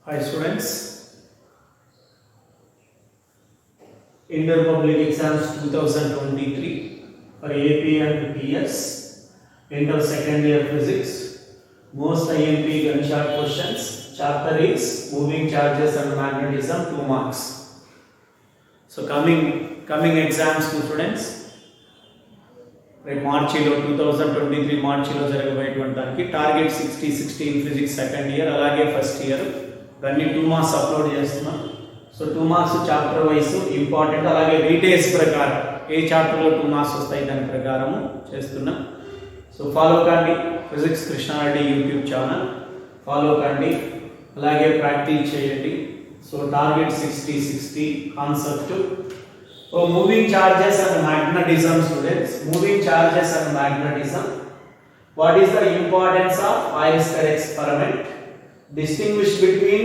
Hi students, Inter Public Exams 2023 for AP and PS, Inter Second Year Physics, most IMP gunshot questions, chapter is Moving Charges and Magnetism, 2 marks. So coming exams to students, రేపు మార్చిలో 2023 మార్చిలో జరగబోయేటువంటి దానికి target 60 in physics second year అలాగే first year ఇవన్నీ 2 marks upload చేస్తున్నాం. So 2 marks chapter wise important, అలాగే weightage ప్రకారం ఏ చాప్టర్లో 2 మార్క్స్ వస్తాయి దాని ప్రకారము చేస్తున్నాం. సో ఫాలో కండి physics Krishna Reddy YouTube channel, follow కండి, అలాగే ప్రాక్టీస్ చేయండి. So target 60 concept. Moving charges and magnetism students, moving charges and magnetism. What is the importance of Oersted experiment? Distinguish between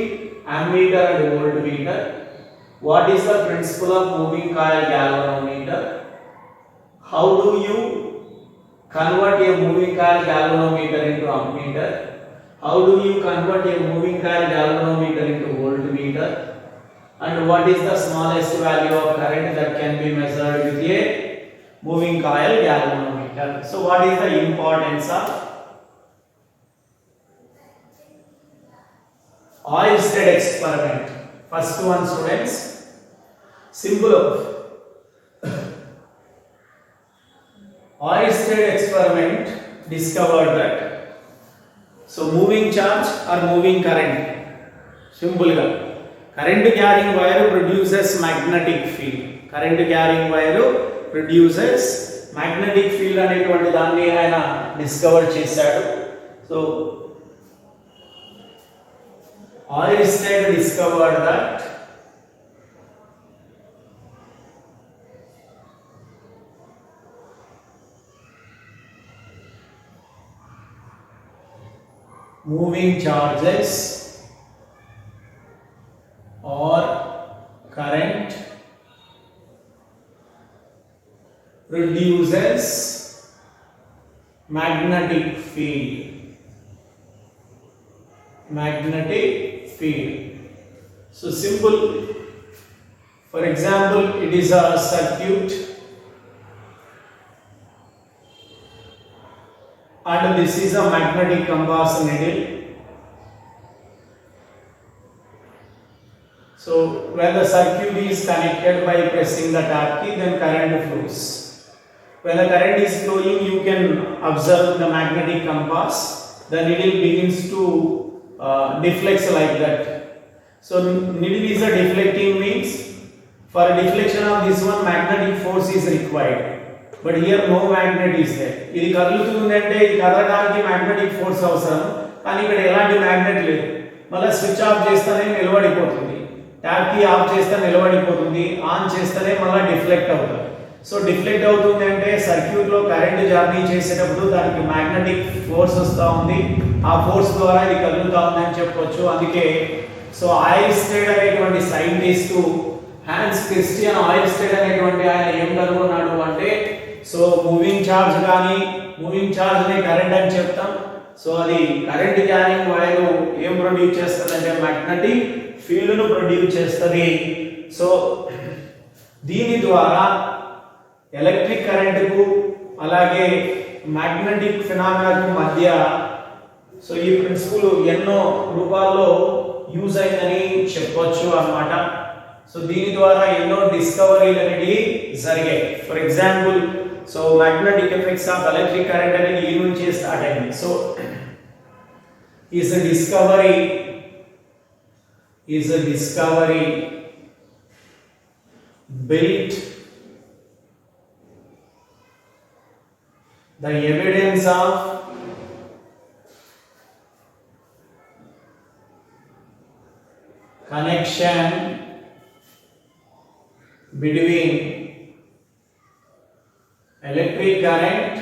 ammeter and voltmeter. What is the principle of moving coil galvanometer? How do you convert a moving coil galvanometer into ammeter? How do you convert a moving coil galvanometer into voltmeter? And what is the smallest value of current that can be measured with a moving coil galvanometer? So what is the importance of Oersted experiment? First one students, simple. Oersted experiment discovered that moving charge or moving current, simple ga current carrying wire produces magnetic field. Current carrying wire produces magnetic field అనేటువంటి దాన్ని ఆయన discover చేశాడు. So Oersted discovered that moving charges or current produces magnetic field. So simple. For example, it is a circuit and this is a magnetic compass needle. So when the circuit is connected by pressing the tap key, then current flows. When the current is flowing, you can observe the magnetic compass. The needle begins to deflect like that. So needle is a deflecting means for deflection of this one magnetic force is required. But here no magnet is there. ఇది కదులుతుందంటే ఇది కదలడానికి magnetic force అవసరం, కానీ ఇక్కడ ఎలాంటి magnet లేదు. మళ్ళీ switch off చేస్తేనే నిలబడిపోతుంది, ట్యాప్ కీ ఆఫ్ చేస్తే నిలబడిపోతుంది, ఆన్ చేస్తేనే మళ్ళీ డిఫ్లెక్ట్ అవుతుంది. సో డిఫ్లెక్ట్ అవుతుంది అంటే సర్క్యూట్ లో కరెంట్ జర్నీ చేసేటప్పుడు దానికి మ్యాగ్నెటిక్ ఫోర్స్ వస్తూ ఉంది, ఆ ఫోర్స్ ద్వారా ఇది కదులుతా ఉంది అని చెప్పొచ్చు. అందుకే సో ఆయిర్స్టెడ్ అనేటువంటి సైంటిస్ట్ హాన్స్ క్రిస్టియన్ ఆయిర్స్టెడ్ అనేటువంటి ఆయన ఏం కనుగొన్నాడు అంటే, సో మూవింగ్ ఛార్జ్ కానీ మూవింగ్ ఛార్జ్ ని కరెంట్ అని చెప్తాం. సో అది కరెంట్ క్యారింగ్ వైర్ ఏం ప్రొడ్యూస్ చేస్తుందంటే మ్యాగ్నెటిక్ ఫీల్డ్ ను ప్రొడ్యూస్ చేస్తుంది. సో దీని ద్వారా ఎలక్ట్రిక్ కరెంటుకు అలాగే మ్యాగ్నెటిక్ ఫినామినాకు మధ్య సో ఈ ప్రిన్సిపల్ ఎన్నో రూపాల్లో యూజ్ అయిందని చెప్పొచ్చు అన్నమాట. సో దీని ద్వారా ఎన్నో డిస్కవరీలు అనేవి జరిగాయి. For example, so magnetic effects of electric current అనేది ఈ నుంచి స్టార్ట్ అయింది. So is a discovery built the evidence of connection between electric current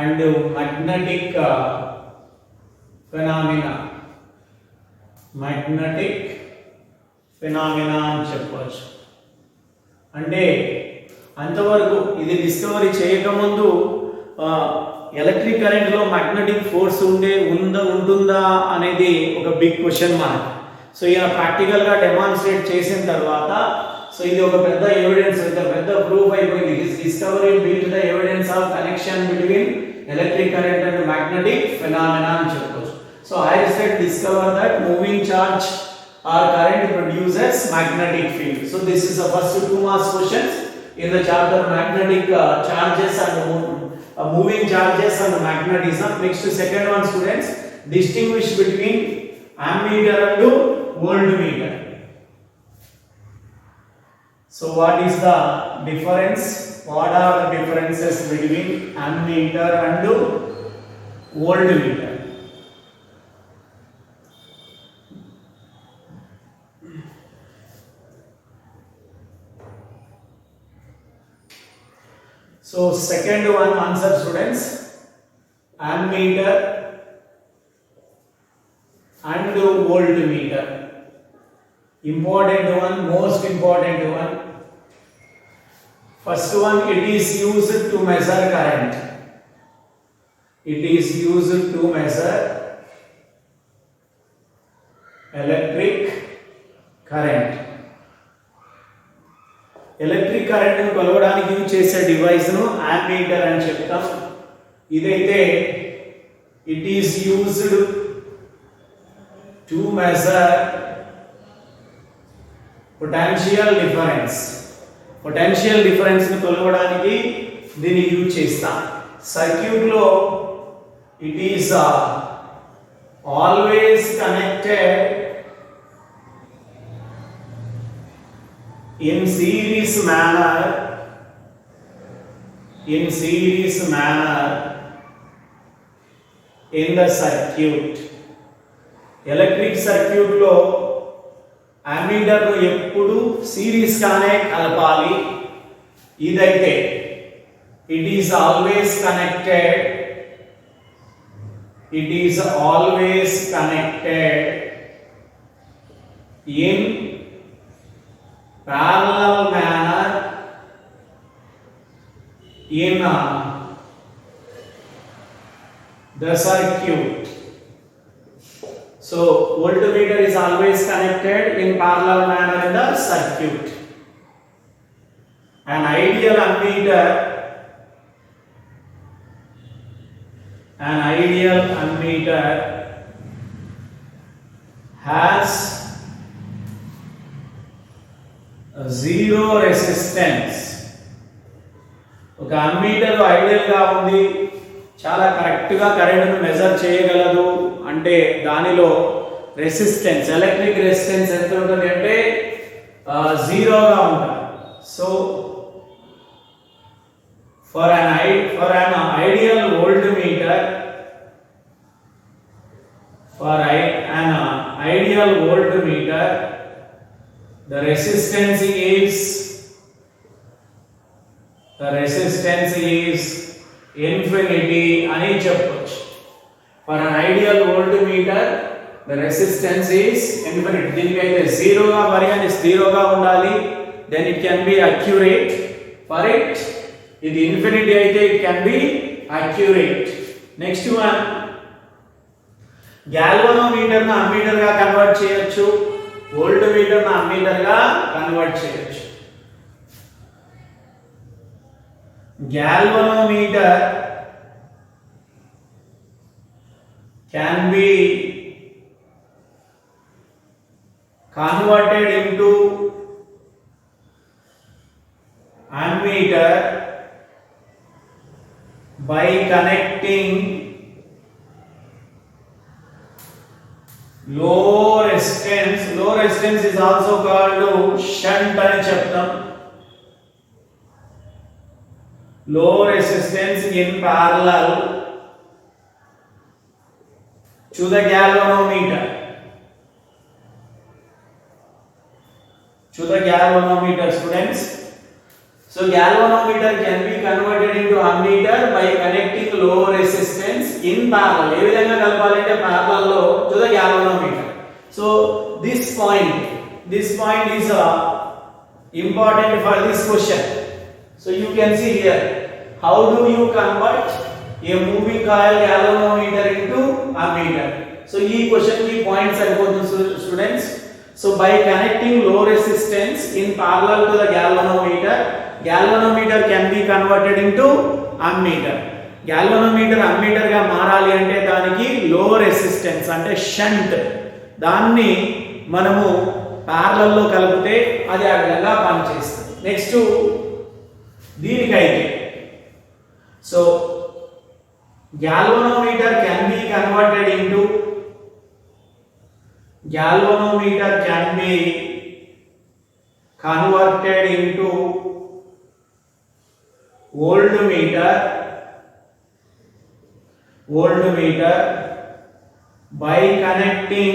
and magnetic phenomena అని చెప్పవచ్చు. అంటే అంతవరకు ఇది డిస్కవరీ చేయకముందు ఎలక్ట్రిక్ కరెంట్ లో మ్యాగ్నెటిక్ ఫోర్స్ ఉంటుందా అనేది ఒక బిగ్ క్వశ్చన్ మార్క్. సో ఇలా ప్రాక్టికల్ గా డెమాన్స్ట్రేట్ చేసిన తర్వాత సో ఇది ఒక పెద్ద ఎవిడెన్స్, పెద్ద ప్రూఫ్ అయిపోయింది. His discovery built the evidence of connection between electric current and magnetic phenomena అని చెప్పొచ్చు. So Einstein discover that moving charge or current produces magnetic field. So this is the first 2 marks questions in the chapter magnetic charges and moving charges and magnetism. Next second one students, distinguish between ammeter and voltmeter. So what is the difference? What are the differences between ammeter and voltmeter? So second one answer students, ammeter and voltmeter. Important one, most important one. First one, it is used to measure current. It is used to measure electric current. Electric current ను కొలవడానికి use చేసే device ను ammeter అని చెప్తాం. ఇదైతే it is used to measure potential difference. Potential difference ను కొలవడానికి దీన్ని యూజ్ చేస్తాం. సర్క్యూట్ లో it is always connected in series manner in the circuit. Electric circuit లో అమ్మీటర్ ను ఎప్పుడు సిరీస్ గానే కలపాలి. ఇదైతే it is always connected in parallel manner in the circuit. So voltmeter is always connected in parallel manner in the circuit. An ideal ammeter has zero resistance. ఒక ammeter ideal గా ఉంది, చాలా correct గా current ను measure చేయగలదు అంటే దానిలో resistance, electric resistance ఎంత ఉంటుంది అంటే జీరోగా ఉంటుంది. So for an ideal voltmeter, the resistance is infinity అని చెప్పొచ్చు. For an ideal voltmeter the resistance is infinity. దీనికైతే జీరోగా జీరోగా ఉండాలి, then it can be accurate. For it ఇది ఇన్ఫినిటీ అయితే it can be accurate. Next one, galvanometer ను ammeter గా convert చేయొచ్చు, voltmeter ను అమ్మీటర్ గా కన్వర్ట్ చేయొచ్చు. Galvanometer can be converted into ammeter by connecting low resistance is also called shunt అని చెప్తాం. Low resistance in parallel to the galvanometer. Students, so galvanometer can be converted into ammeter by connecting low resistance in parallel. ఏ విధంగా కలపాలంటే parallel లో to the galvanometer. So this point is important for this question. So you can see here, how do you convert A moving coil galvanometer into ammeter. So ee question ki points saripotundi students. So by connecting low resistance in parallel to the galvanometer can be converted into ammeter. Galvanometer ammeter ga మారాలి అంటే దానికి లో resistance అంటే shunt దాన్ని మనము parallel లో కలిపితే అది ఆ విధంగా పనిచేస్తుంది. నెక్స్ట్ దీనికైతే so galvanometer can be converted into voltmeter by connecting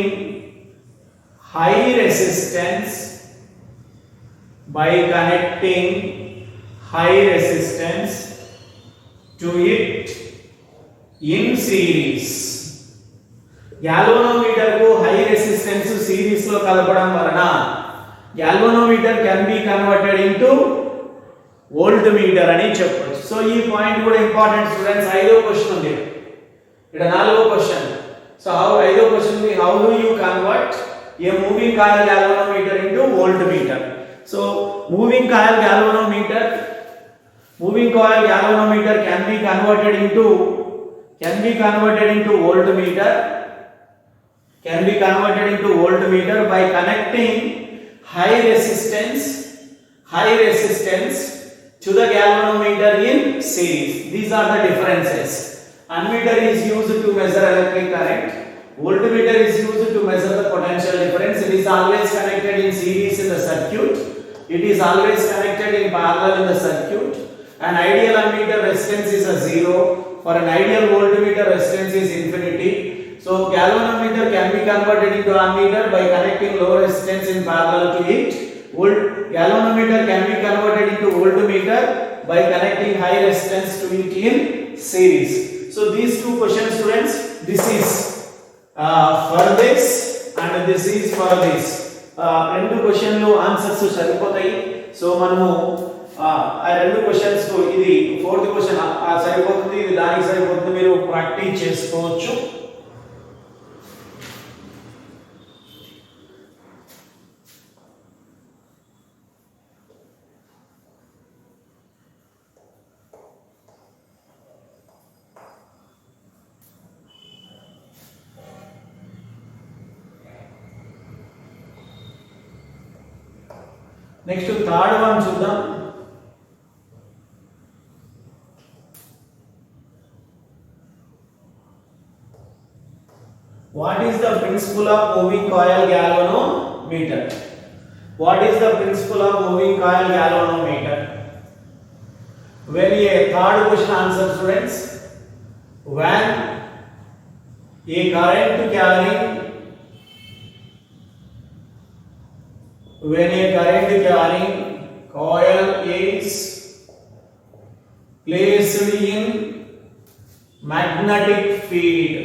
high resistance to it in series. Galvanometer को high resistance series లో కలపడం వలన galvanometer can be converted into voltmeter అని చెప్పొచ్చు. సో ఈ పాయింట్ కూడా ఇంపార్టెంట్ స్టూడెంట్స్. ఐదో క్వశ్చన్ ఉంది ఇక్కడ, నాలుగో క్వశ్చన్. సో ఐదో క్వశ్చన్ ఉంది, how do you convert A moving coil galvanometer into voltmeter. So moving coil galvanometer can be converted into voltmeter by connecting high resistance to the galvanometer in series. These are the differences. Ammeter is used to measure electric current, voltmeter is used to measure the potential difference. It is always connected in series in the circuit, it is always connected in parallel in the circuit. An ideal ammeter resistance is a 0. For an ideal voltmeter resistance is infinity. So galvanometer can be converted into ammeter by connecting low resistance in parallel to it. Galvanometer can be converted into voltmeter by connecting high resistance to it in series. So these two questions students, this is for this and this is for this. రెండు క్వశ్చన్లు answers సరిపోతాయి. So మనము ఆ రెండు questions కు ఇది fourth question సరిపోతుంది, ఇది దానికి సరిపోతుంది, మీరు ప్రాక్టీస్ చేసుకోవచ్చు. నెక్స్ట్ థర్డ్ వన్ చూద్దాం. What is the principle of moving coil galvanometer? When a third question answer students, when a current carrying coil is placed in magnetic field,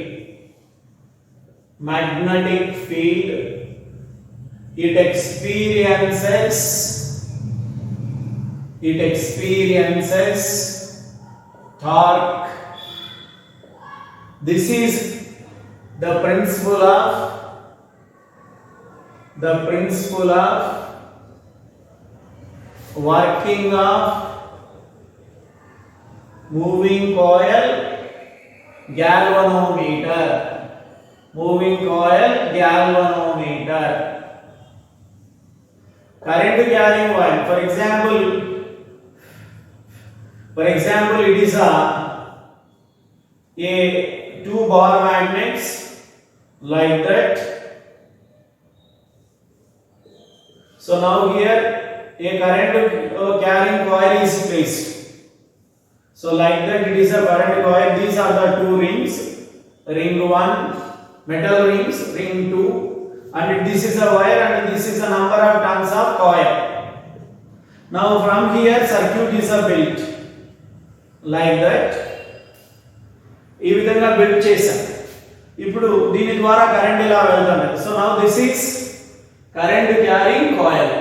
it experiences torque. This is the principle of working of moving coil galvanometer. Current carrying coil, for example it is a two bar magnets like that. So now here a current carrying coil is placed. So like that it is a current coil. These are the two rings, ring 1 metal rings, ring 2, and this is a wire and this is a number of turns of coil. Now from here circuit is built like that. ఈ విధంగా build చేశాం. ఇప్పుడు దీని ద్వారా current ఇలా వెళ్తుంది. So now this is current carrying coil.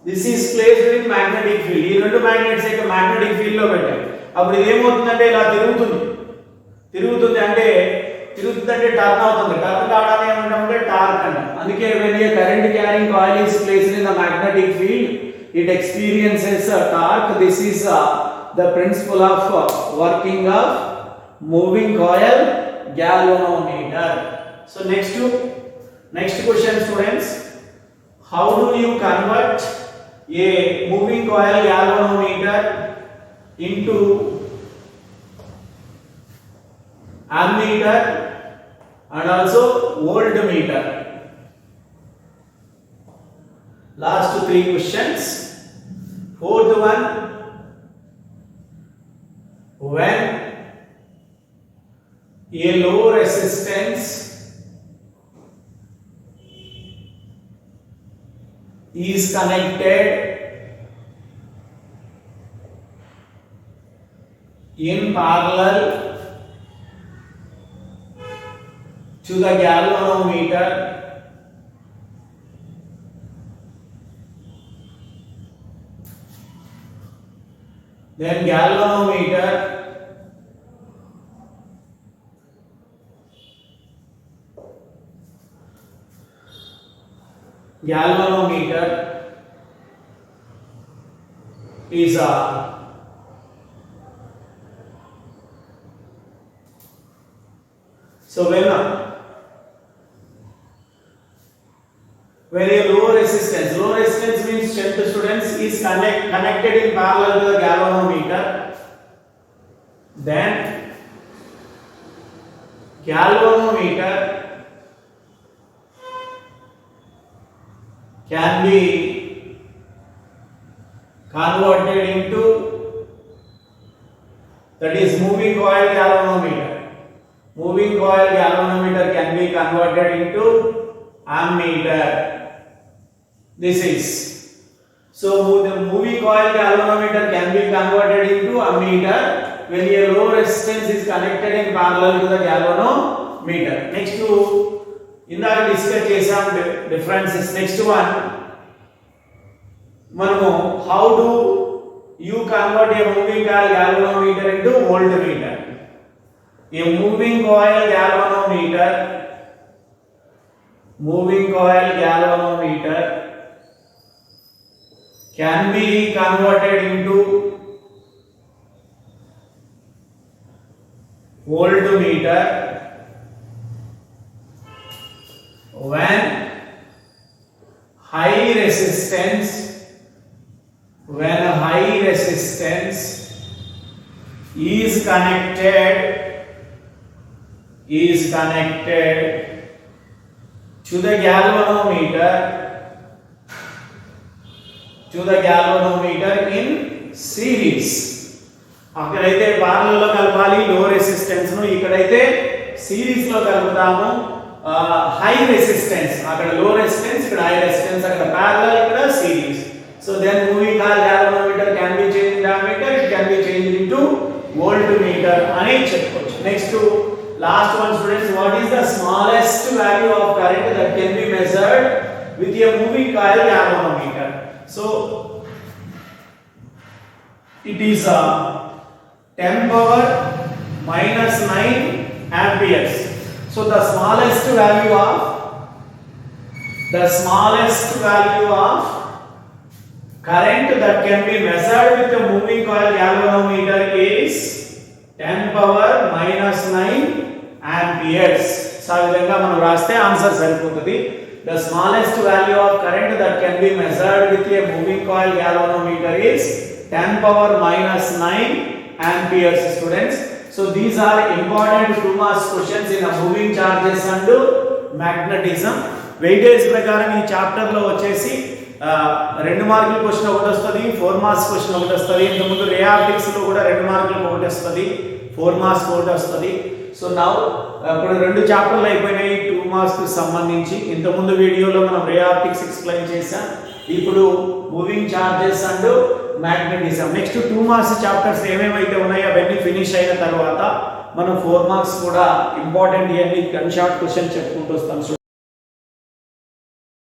This is placed in magnetic field. ఈ రెండు మ్యాగ్నెట్స్ యొక్క మ్యాగ్నెటిక్ ఫీల్డ్ లో పెట్టాం. అప్పుడు ఇది ఏమవుతుందంటే ఇలా తిరుగుతుంది. తిరుగుతుంది అంటే టర్న్ అవుతుంది. టర్న్ కావడాన్ని ఏమంటామంటే టార్క్ అంటాం. అందుకే when a current carrying coil is placed in the magnetic field, it experiences a torque. This is the principle of working of moving coil galvanometer. So next question students, how do you convert a moving coil galvanometer into ammeter and also voltmeter? Last 3 questions. Fourth one, when a low resistance is connected in parallel to the galvanometer, then galvanometer is so when a low resistance means 10th students is connected in parallel to the galvanometer, then galvanometer can be converted into, that is moving coil galvanometer. Moving coil galvanometer can be converted into ammeter. This is, so the moving coil galvanometer can be converted into ammeter when a low resistance is connected in parallel to the galvanometer. Next to ఇందాక discuss చేసాం differences. Next one మనము how do you convert A moving coil galvanometer into voltmeter. A moving coil galvanometer can be converted into voltmeter when high resistance is connected to the galvanometer in series. అక్కడైతే parallel లో కలపాలి లో resistance ను, ఇక్కడైతే series లో కలుపుతాము high resistance. అక్కడ low resistance, ఇక్కడ హై రెసిస్టెన్స్, అక్కడ parallel, ఇక్కడ series. So then moving coil galvanometer can be changed into ammeter, it can be changed into voltmeter అని చెప్పుకోవచ్చు. Next last one students, what is the smallest value of current that can be measured with a moving coil galvanometer? So it is 10 power minus 9 amperes. So the smallest value of current that can be measured with a moving coil galvanometer is 10 power minus 9 amperes. So ఆ విధంగా మనం రాస్తే answer సరిపోతుంది. The smallest value of current that can be measured with a moving coil galvanometer is 10 power minus 9 amperes students. So these are important 2 marks questions in a moving charges and magnetism. Weightage ప్రకారం ఈ chapter లో వచ్చేసి 2 మార్కుల question ఒకటి వస్తుంది, 4 marks question ఒకటి వస్తుంది. ఇంతకుముందు రే ఆప్టిక్స్ లో కూడా 2 మార్కులకు ఒకటి వస్తుంది, 4 మార్క్స్ ఒకటి వస్తుంది. సో నౌ ఇప్పుడు 2 చాప్టర్లు అయిపోయినాయి 2 మార్క్స్ కి సంబంధించి. ఇంతకుముందు వీడియోలో మనం రే ఆప్టిక్స్ ఎక్స్ప్లెయిన్ చేసాం. ఇప్పుడు moving charges and magnetism. Next 2 marks chapters ఏమేమైతే ఉన్నాయో అవన్నీ ఫినిష్ అయిన తర్వాత మనం 4 మార్క్స్ కూడా ఇంపార్టెంట్ ఇవన్నీ గన్ షాట్ క్వశ్చన్ చెప్పుకుంటూ వస్తాం.